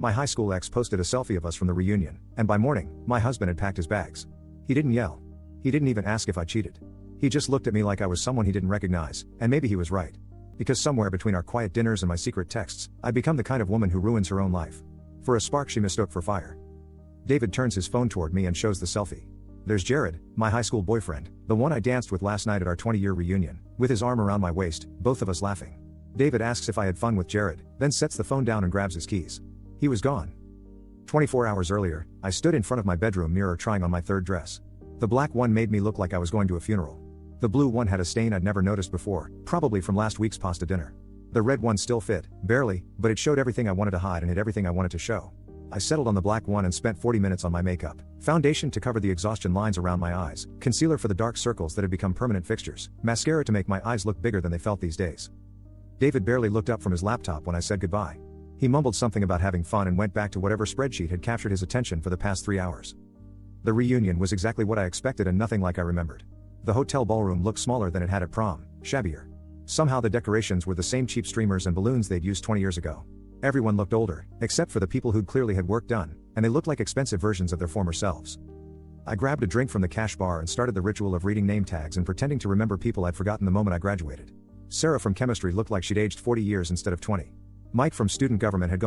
My high school ex posted a selfie of us from the reunion, and by morning, my husband had packed his bags. He didn't yell. He didn't even ask if I cheated. He just looked at me like I was someone he didn't recognize, and maybe he was right. Because somewhere between our quiet dinners and my secret texts, I'd become the kind of woman who ruins her own life. For a spark she mistook for fire. David turns his phone toward me and shows the selfie. There's Jared, my high school boyfriend, the one I danced with last night at our 20-year reunion, with his arm around my waist, both of us laughing. David asks if I had fun with Jared, then sets the phone down and grabs his keys. He was gone. 24 hours earlier, I stood in front of my bedroom mirror trying on my third dress. The black one made me look like I was going to a funeral. The blue one had a stain I'd never noticed before, probably from last week's pasta dinner. The red one still fit, barely, but it showed everything I wanted to hide and hid everything I wanted to show. I settled on the black one and spent 40 minutes on my makeup, foundation to cover the exhaustion lines around my eyes, concealer for the dark circles that had become permanent fixtures, mascara to make my eyes look bigger than they felt these days. David barely looked up from his laptop when I said goodbye. He mumbled something about having fun and went back to whatever spreadsheet had captured his attention for the past 3 hours. The reunion was exactly what I expected and nothing like I remembered. The hotel ballroom looked smaller than it had at prom, shabbier. Somehow the decorations were the same cheap streamers and balloons they'd used 20 years ago. Everyone looked older, except for the people who'd clearly had work done, and they looked like expensive versions of their former selves. I grabbed a drink from the cash bar and started the ritual of reading name tags and pretending to remember people I'd forgotten the moment I graduated. Sarah from chemistry looked like she'd aged 40 years instead of 20. Mike from student government had gone